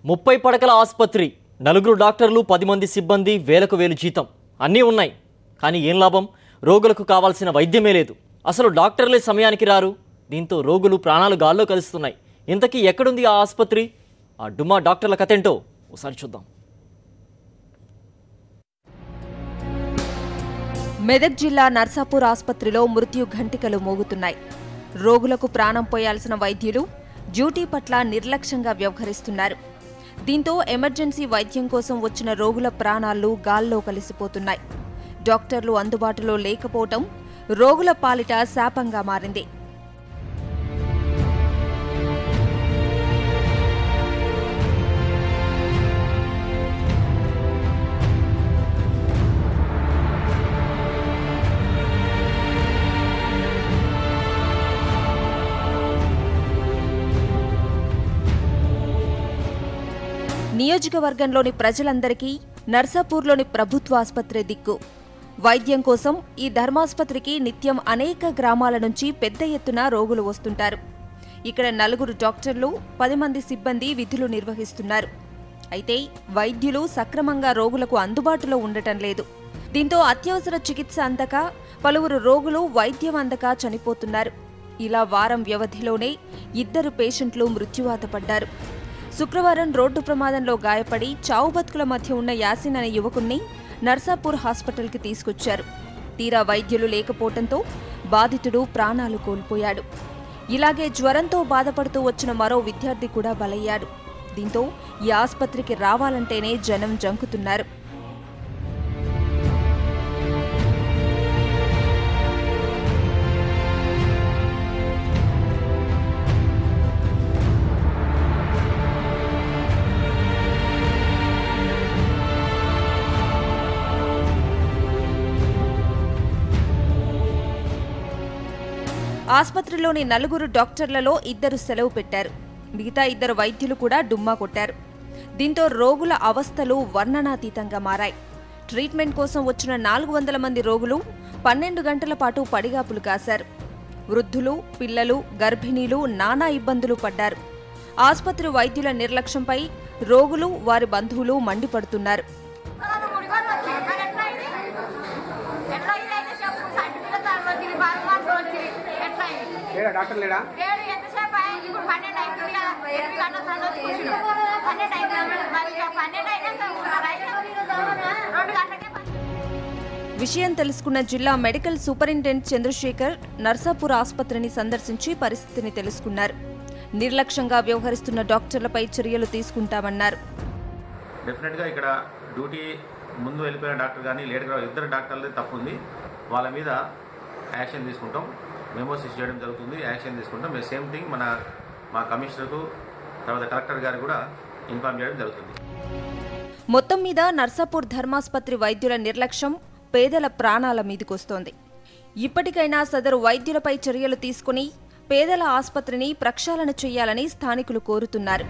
30 పడకల ఆసుపత్రి, నలుగురు డాక్టర్లు, 10 మంది సిబ్బంది, వేలకు వేలు జీతం అన్నీ ఉన్నాయి. కానీ ఏం లాభం? రోగులకు కావాల్సిన వైద్యమే లేదు. అసలు డాక్టర్లే సమయానికి రారు. దీంతో రోగులు ప్రాణాలు గాల్లో కలుస్తున్నాయి. ఇంతకీ ఎక్కడుంది ఆ ఆసుపత్రి? ఆ డుమ్మా డాక్టర్ల కథేంటో ఒకసారి చూద్దాం. మెదక్ జిల్లా నర్సాపూర్ ఆసుపత్రిలో మృత్యు ఘంటికలు మోగుతున్నాయి. రోగులకు ప్రాణం పోయాల్సిన వైద్యులు డ్యూటీ పట్ల నిర్లక్ష్యంగా వ్యవహరిస్తున్నారు. దీంతో ఎమర్జెన్సీ వైద్యం కోసం వచ్చిన రోగుల ప్రాణాలు గాల్లో కలిసిపోతున్నాయి. డాక్టర్లు అందుబాటులో లేకపోవటం రోగుల పాలిట శాపంగా మారింది. నియోజకవర్గంలోని ప్రజలందరికీ నర్సాపూర్లోని ప్రభుత్వ ఆసుపత్రి దిక్కు. వైద్యం కోసం ఈ ధర్మాసుపత్రికి నిత్యం అనేక గ్రామాల నుంచి పెద్ద ఎత్తున రోగులు వస్తుంటారు. ఇక్కడ 4 డాక్టర్లు, 10 మంది సిబ్బంది విధులు నిర్వహిస్తున్నారు. అయితే వైద్యులు సక్రమంగా రోగులకు అందుబాటులో ఉండటం లేదు. దీంతో అత్యవసర చికిత్స అందక పలువురు రోగులు వైద్యం అందక చనిపోతున్నారు. ఇలా వారం వ్యవధిలోనే 2 పేషెంట్లు మృత్యువాత పడ్డారు. శుక్రవారం రోడ్డు ప్రమాదంలో గాయపడి చావు బతుకుల మధ్య ఉన్న యాసిన్ అనే యువకుణ్ణి నర్సాపూర్ హాస్పిటల్కి తీసుకొచ్చారు. తీరా వైద్యులు లేకపోవడంతో బాధితుడు ప్రాణాలు కోల్పోయాడు. ఇలాగే జ్వరంతో బాధపడుతూ వచ్చిన మరో విద్యార్థి కూడా బలయ్యాడు. దీంతో ఈ ఆసుపత్రికి రావాలంటేనే జనం జంకుతున్నారు. ఆసుపత్రిలోని 4 డాక్టర్లలో 2 సెలవు పెట్టారు. మిగతా 2 వైద్యులు కూడా డుమ్మా కొట్టారు. దీంతో రోగుల అవస్థలు వర్ణనాతీతంగా మారాయి. ట్రీట్మెంట్ కోసం వచ్చిన 400 మంది రోగులు 12 గంటల పాటు పడిగాపులు కాశారు. వృద్ధులు, పిల్లలు, గర్భిణీలు నానా ఇబ్బందులు పడ్డారు. ఆసుపత్రి వైద్యుల నిర్లక్ష్యంపై రోగులు, వారి బంధువులు మండిపడుతున్నారు. విషయం తెలుసుకున్న జిల్లా మెడికల్ సూపరింటెండెంట్ చంద్రశేఖర్ నర్సాపూర్ ఆసుపత్రిని సందర్శించి పరిస్థితిని తెలుసుకున్నారు. నిర్లక్ష్యంగా వ్యవహరిస్తున్న డాక్టర్లపై చర్యలు తీసుకుంటామన్నారు. డెఫినెట్గా ఇక్కడ డ్యూటీ ముందు వెళ్ళిపోయిన డాక్టర్ కానీ లేట్గా 2 డాక్టర్లే తప్పుంది. వాళ్ళ మీద యాక్షన్ తీసుకుంటాం. మెమోస్ ఇష్యూ చేయడం జరుగుతుంది. యాక్షన్ తీసుకుంటాం. మేము సేమ్ థింగ్ మా కమిషనర్కు తర్వాత కలెక్టర్ గారు కూడా ఇన్ఫార్మ్ చేయడం జరుగుతుంది. మొత్తం మీద నర్సాపూర్ ధర్మాసుపత్రి వైద్యుల నిర్లక్ష్యం పేదల ప్రాణాల మీదకొస్తోంది. ఇప్పటికైనా సదరు వైద్యులపై చర్యలు తీసుకుని పేదల ఆసుపత్రిని ప్రక్షాళన చేయాలని స్థానికులు కోరుతున్నారు.